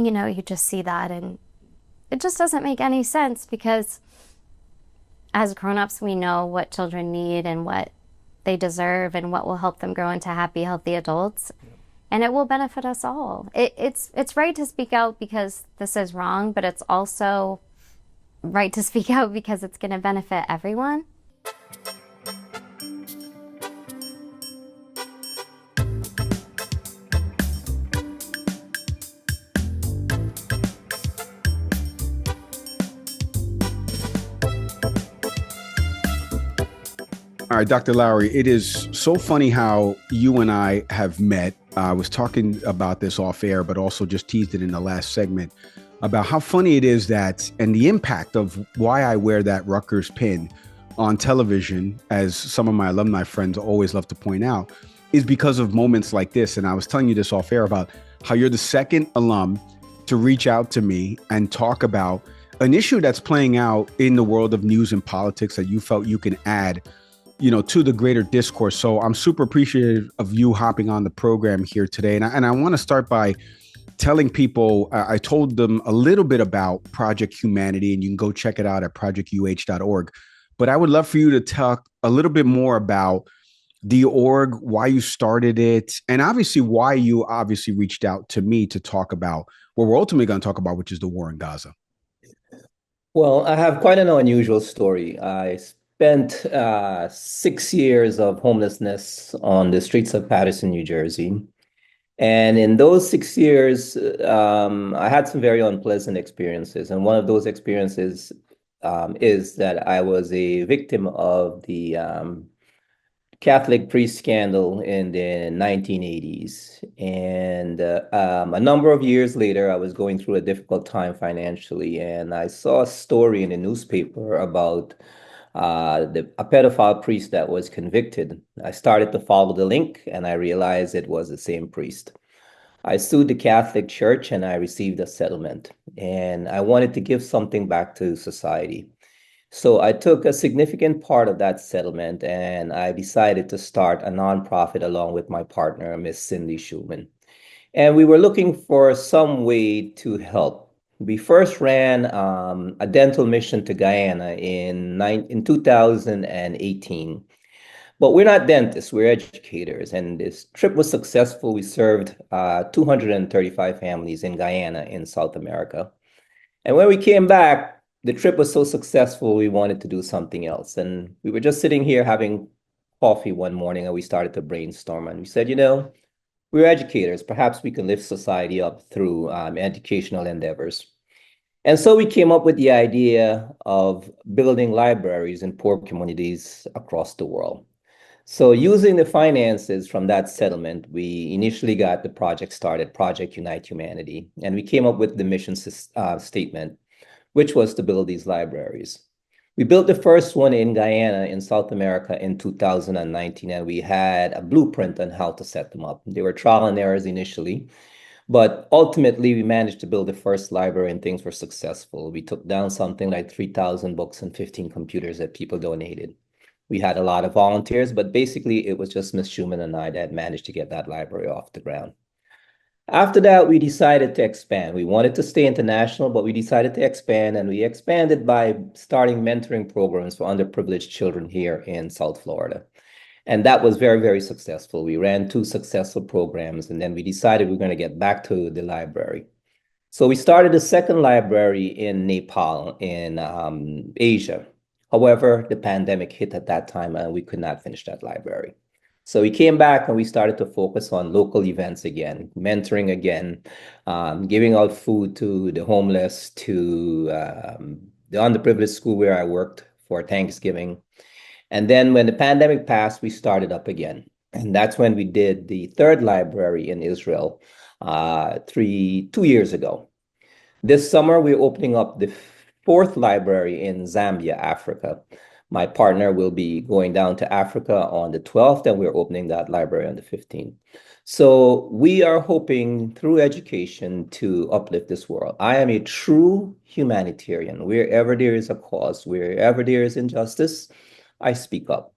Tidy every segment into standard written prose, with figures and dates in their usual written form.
you just see that and it just doesn't make any sense because as grown-ups, we know what children need and what they deserve and what will help them grow into happy, healthy adults. And it will benefit us all. It's right to speak out because this is wrong, but it's also right to speak out because it's going to benefit everyone. All right, Dr. Lowry, it is so funny how you and I have met. I was talking about this off air, but also just teased it in the last segment about how funny it is that, and the impact of why I wear that Rutgers pin on television, as some of my alumni friends always love to point out, is because of moments like this. And I was telling you this off air about how you're the second alum to reach out to me and talk about an issue that's playing out in the world of news and politics that you felt you can add to the greater discourse. So I'm super appreciative of you hopping on the program here today. And I want to start by telling people, I told them a little bit about Project Humanity, and you can go check it out at projectuh.org. But I would love for you to talk a little bit more about the org, why you started it, and obviously why you obviously reached out to me to talk about what we're ultimately going to talk about, which is the war in Gaza. Well, I have quite an unusual story. I spent 6 years of homelessness on the streets of Paterson, New Jersey. And in those 6 years, I had some very unpleasant experiences. And one of those experiences is that I was a victim of the Catholic priest scandal in the 1980s. And a number of years later, I was going through a difficult time financially, and I saw a story in the newspaper about a pedophile priest that was convicted. I started to follow the link, and I realized it was the same priest. I sued the Catholic Church, and I received a settlement. And I wanted to give something back to society. So I took a significant part of that settlement and I decided to start a nonprofit along with my partner, Miss Cindy Schulman. And we were looking for some way to help. We first ran a dental mission to Guyana in 2018. But we're not dentists, we're educators. And this trip was successful. We served 235 families in Guyana in South America. And when we came back, the trip was so successful, we wanted to do something else. And we were just sitting here having coffee one morning and we started to brainstorm. And we said, we're educators. Perhaps we can lift society up through educational endeavors. And so we came up with the idea of building libraries in poor communities across the world. So using the finances from that settlement, we initially got the project started, Project Unite Humanity. And we came up with the mission statement, which was to build these libraries. We built the first one in Guyana in South America in 2019, and we had a blueprint on how to set them up. They were trial and errors initially, but ultimately we managed to build the first library and things were successful. We took down something like 3,000 books and 15 computers that people donated. We had a lot of volunteers, but basically it was just Ms. Schumann and I that managed to get that library off the ground. After that, we decided to expand. We wanted to stay international, but we decided to expand, and we expanded by starting mentoring programs for underprivileged children here in South Florida. And that was very, very successful. We ran 2 successful programs, and then we decided we are going to get back to the library. So we started a second library in Nepal, in Asia. However, the pandemic hit at that time, and we could not finish that library. So we came back and we started to focus on local events again, mentoring again, giving out food to the homeless, to the underprivileged school where I worked for Thanksgiving. And then when the pandemic passed, we started up again. And that's when we did the third library in Israel 2 years ago. This summer, we're opening up the fourth library in Zambia, Africa. My partner will be going down to Africa on the 12th, and we're opening that library on the 15th. So we are hoping through education to uplift this world. I am a true humanitarian. Wherever there is a cause, wherever there is injustice, I speak up.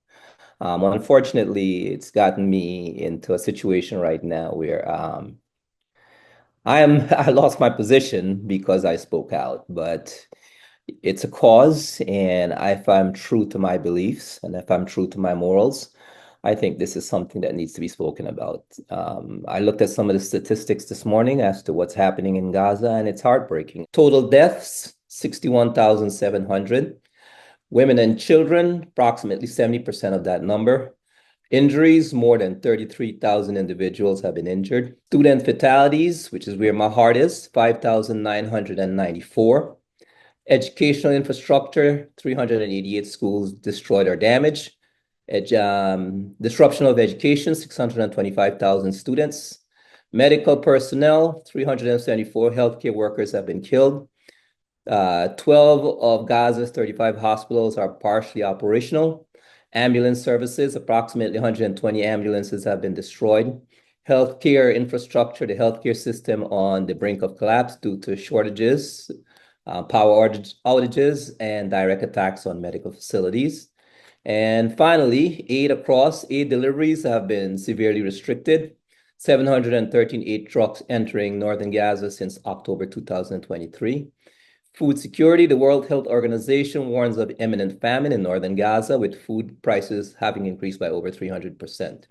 Unfortunately, it's gotten me into a situation right now where I lost my position because I spoke out, but it's a cause, and if I'm true to my beliefs and if I'm true to my morals, I think this is something that needs to be spoken about. I looked at some of the statistics this morning as to what's happening in Gaza, and it's heartbreaking. Total deaths, 61,700. Women and children, approximately 70% of that number. Injuries, more than 33,000 individuals have been injured. Student fatalities, which is where my heart is, 5,994. Educational infrastructure, 388 schools destroyed or damaged. Disruption of education, 625,000 students. Medical personnel, 374 healthcare workers have been killed. 12 of Gaza's 35 hospitals are partially operational. Ambulance services, approximately 120 ambulances have been destroyed. Healthcare infrastructure, the healthcare system on the brink of collapse due to shortages, power outages, and direct attacks on medical facilities. And finally, aid deliveries have been severely restricted. 713 aid trucks entering northern Gaza since October 2023. Food security, the World Health Organization warns of imminent famine in northern Gaza, with food prices having increased by over 300%.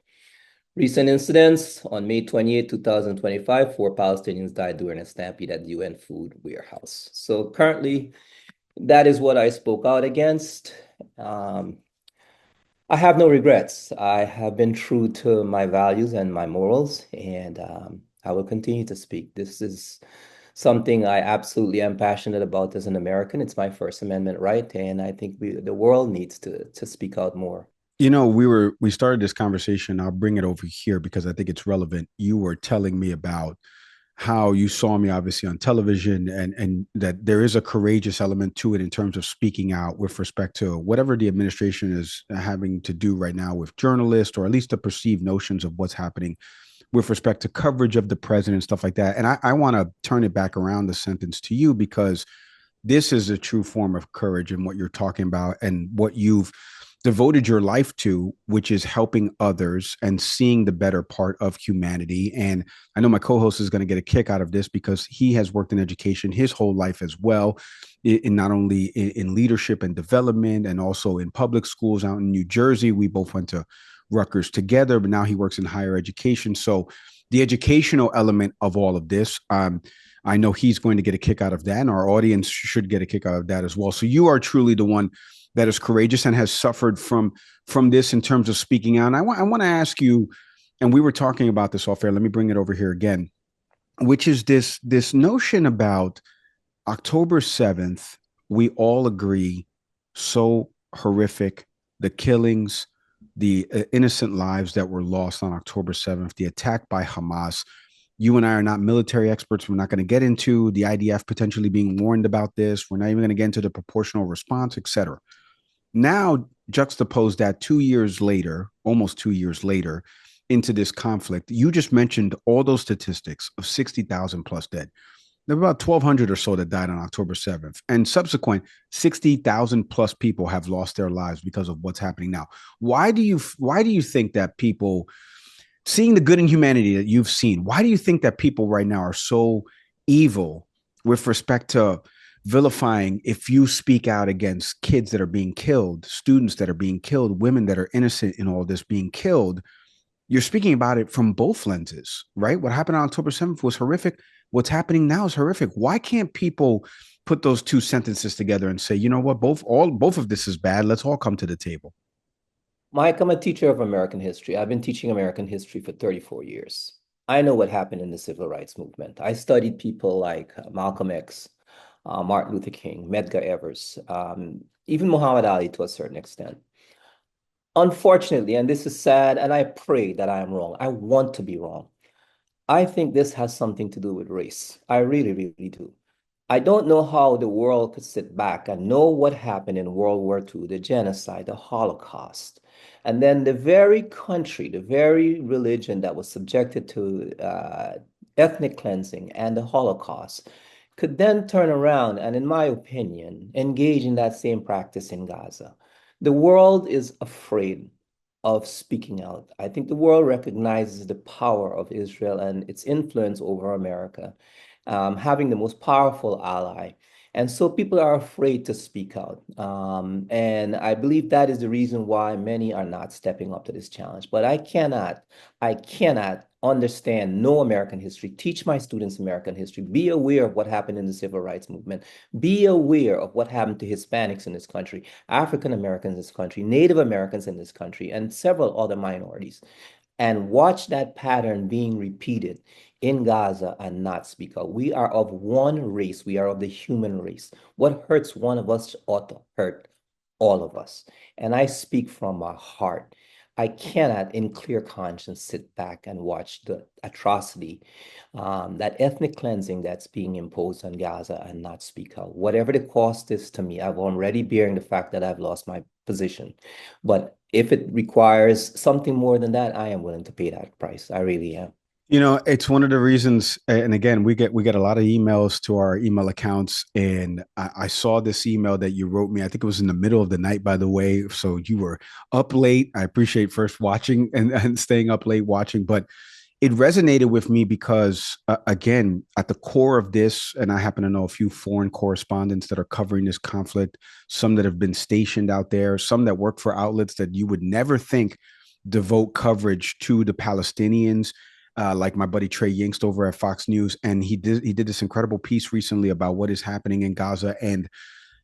Recent incidents on May 28, 2025, 4 Palestinians died during a stampede at the UN food warehouse. So currently, that is what I spoke out against. Um, I have no regrets. I have been true to my values and my morals, and I will continue to speak. This is something I absolutely am passionate about as an American. It's my First Amendment right, and I think the world needs to speak out more. We started this conversation. I'll bring it over here because I think it's relevant. You were telling me about how you saw me obviously on television, and that there is a courageous element to it in terms of speaking out with respect to whatever the administration is having to do right now with journalists, or at least the perceived notions of what's happening with respect to coverage of the president, stuff like that. And I want to turn it back around the sentence to you, because this is a true form of courage in what you're talking about and what you've devoted your life to, which is helping others and seeing the better part of humanity. And I know my co-host is going to get a kick out of this because he has worked in education his whole life as well, in not only in leadership and development, and also in public schools out in New Jersey. We both went to Rutgers together, but now he works in higher education. So the educational element of all of this, I know he's going to get a kick out of that, and our audience should get a kick out of that as well. So you are truly the one that is courageous and has suffered from this in terms of speaking out. And I want to ask you, and we were talking about this off air. Let me bring it over here again, which is this notion about October 7th. We all agree, so horrific, the killings, the innocent lives that were lost on October 7th, the attack by Hamas. You and I are not military experts. We're not going to get into the IDF potentially being warned about this. We're not even going to get into the proportional response, etc. Now, juxtapose that 2 years later, almost 2 years later, into this conflict. You just mentioned all those statistics of 60,000 plus dead. There were about 1,200 or so that died on October 7th. And subsequent, 60,000 plus people have lost their lives because of what's happening now. Why do you think that people, seeing the good in humanity that you've seen, why do you think that people right now are so evil with respect to vilifying if you speak out against kids that are being killed, students that are being killed, women that are innocent in all this being killed? You're speaking about it from both lenses, right? What happened on October 7th was horrific. What's happening now is horrific. Why can't people put those two sentences together and say, you know what, both of this is bad. Let's all come to the table. Mike, I'm a teacher of American history. I've been teaching American history for 34 years. I know what happened in the civil rights movement. I studied people like Malcolm X, Martin Luther King, Medgar Evers, even Muhammad Ali to a certain extent. Unfortunately, and this is sad, and I pray that I am wrong. I want to be wrong. I think this has something to do with race. I really, really do. I don't know how the world could sit back and know what happened in World War II, the genocide, the Holocaust, and then the very country, the very religion that was subjected to ethnic cleansing and the Holocaust could then turn around and, in my opinion, engage in that same practice in Gaza. The world is afraid. of speaking out. I think the world recognizes the power of Israel and its influence over America, having the most powerful ally. And so people are afraid to speak out. And I believe that is the reason why many are not stepping up to this challenge. But I cannot understand no American history, teach my students American history, be aware of what happened in the civil rights movement, be aware of what happened to Hispanics in this country, African Americans in this country, Native Americans in this country, and several other minorities, and watch that pattern being repeated in Gaza and not speak out. We are of one race. We are of the human race. What hurts one of us ought to hurt all of us. And I speak from my heart. I cannot, in clear conscience, sit back and watch the atrocity, that ethnic cleansing that's being imposed on Gaza and not speak out. Whatever the cost is to me, I'm already bearing the fact that I've lost my position. But if it requires something more than that, I am willing to pay that price. I really am. You know, it's one of the reasons, and again, we get a lot of emails to our email accounts, and I saw this email that you wrote me. I think it was in the middle of the night, by the way. So you were up late. I appreciate first watching and staying up late watching, but it resonated with me because again, at the core of this, and I happen to know a few foreign correspondents that are covering this conflict, some that have been stationed out there, some that work for outlets that you would never think devote coverage to the Palestinians, like my buddy Trey Yingst over at Fox News, and he did this incredible piece recently about what is happening in Gaza. And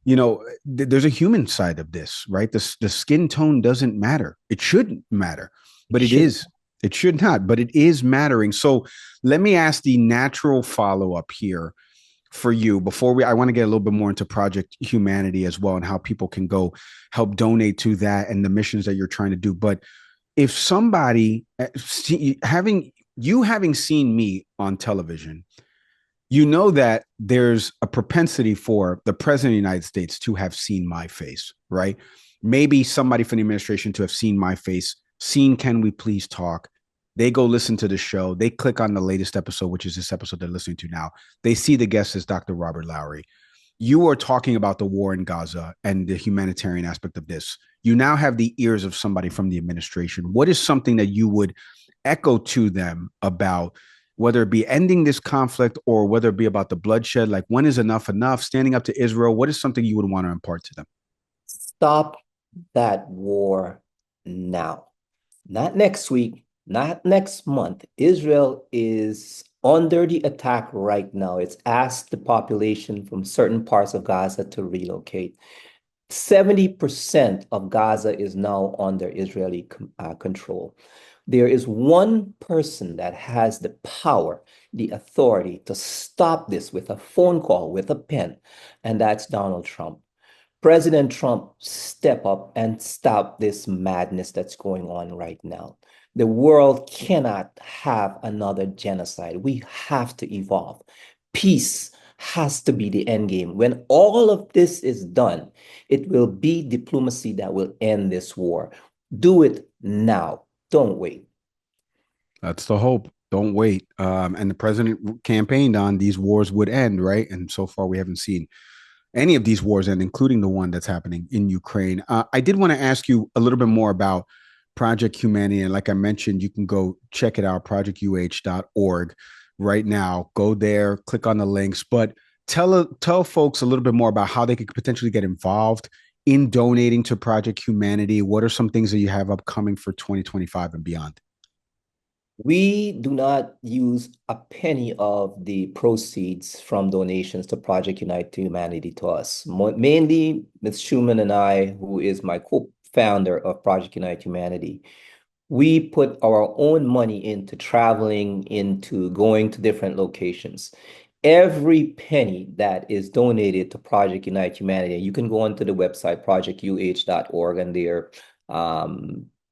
you know, there's a human side of this, right? The skin tone doesn't matter. It shouldn't matter, It but it should. is. It should not, but it is mattering. So let me ask the natural follow up here for you before I want to get a little bit more into Project Humanity as well and how people can go help donate to that and the missions that you're trying to do. But if somebody having seen me on television, you know that there's a propensity for the president of the United States to have seen my face, right? Maybe somebody from the administration to have seen my face, seen Can We Please Talk. They go listen to the show. They click on the latest episode, which is this episode they're listening to now. They see the guest is Dr. Robert Lowry. You are talking about the war in Gaza and the humanitarian aspect of this. You now have the ears of somebody from the administration. What is something that you would echo to them about, whether it be ending this conflict or whether it be about the bloodshed? Like, when is enough enough? Standing up to Israel. What is something you would want to impart to them? Stop that war now. Not next week, not next month. Israel is under the attack right now. It's asked the population from certain parts of Gaza to relocate. 70% of Gaza is now under Israeli control. There is one person that has the power, the authority to stop this with a phone call, with a pen, and that's Donald Trump. President Trump, step up and stop this madness that's going on right now. The world cannot have another genocide. We have to evolve. Peace has to be the end game. When all of this is done, it will be diplomacy that will end this war. Do it now. Don't wait. That's the hope. Don't wait. And the president campaigned on these wars would end, right? And so far, we haven't seen any of these wars end, including the one that's happening in Ukraine. I did want to ask you a little bit more about Project Humanity. And like I mentioned, you can go check it out, projectuh.org right now. Go there, click on the links. But tell folks a little bit more about how they could potentially get involved in donating to Project Humanity. What are some things that you have upcoming for 2025 and beyond? We do not use a penny of the proceeds from donations to Project Unite to Humanity to us. Mainly, Ms. Schumann and I, who is my co-founder of Project Unite Humanity, we put our own money into traveling, into going to different locations. Every penny that is donated to Project Unite Humanity, you can go onto the website, projectuh.org, and there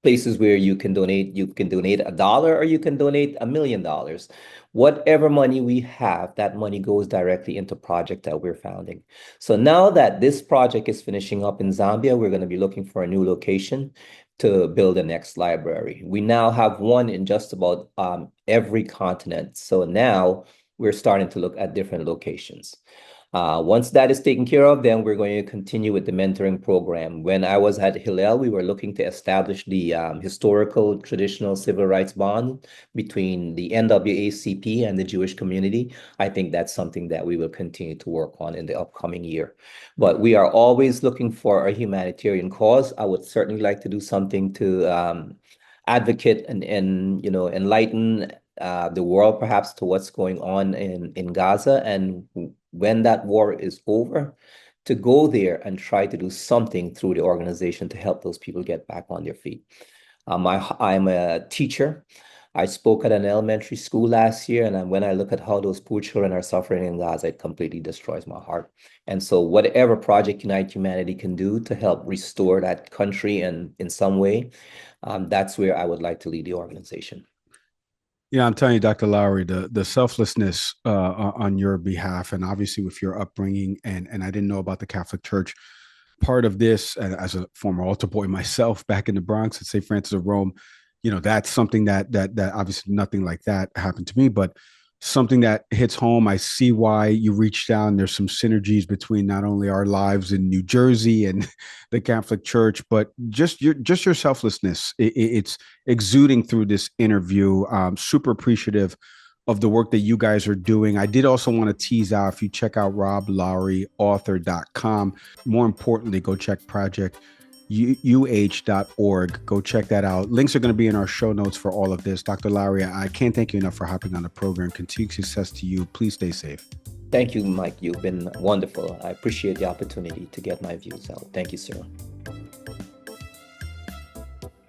places where you can donate. You can donate $1 or you can donate $1,000,000. Whatever money we have, that money goes directly into project that we're founding. So now that this project is finishing up in Zambia, we're going to be looking for a new location to build the next library. We now have one in just about every continent. So now we're starting to look at different locations. Once that is taken care of, then we're going to continue with the mentoring program. When I was at Hillel, we were looking to establish the historical traditional civil rights bond between the NWACP and the Jewish community. I think that's something that we will continue to work on in the upcoming year. But we are always looking for a humanitarian cause. I would certainly like to do something to advocate and enlighten the world perhaps to what's going on in Gaza. And when that war is over, to go there and try to do something through the organization to help those people get back on their feet. I'm a teacher. I spoke at an elementary school last year, and when I look at how those poor children are suffering in Gaza, it completely destroys my heart. And so whatever Project Unite Humanity can do to help restore that country and in some way, that's where I would like to lead the organization. Yeah, I'm telling you, Dr. Lowry, the selflessness on your behalf, and obviously with your upbringing, and I didn't know about the Catholic Church. Part of this, as a former altar boy myself back in the Bronx at St. Francis of Rome, that's something that obviously nothing like that happened to me, but something that hits home. I see why you reached out. There's some synergies between not only our lives in New Jersey and the Catholic Church, but just your selflessness. It's exuding through this interview. Super appreciative of the work that you guys are doing. I did also want to tease out, if you check out roblowryauthor.com, more importantly, go check Project uh.org. Go check that out. Links are going to be in our show notes for all of this. Dr. Lowry, I can't thank you enough for hopping on the program. Continued success to you. Please stay safe. Thank you, Mike. You've been wonderful. I appreciate the opportunity to get my views out. Thank you, sir.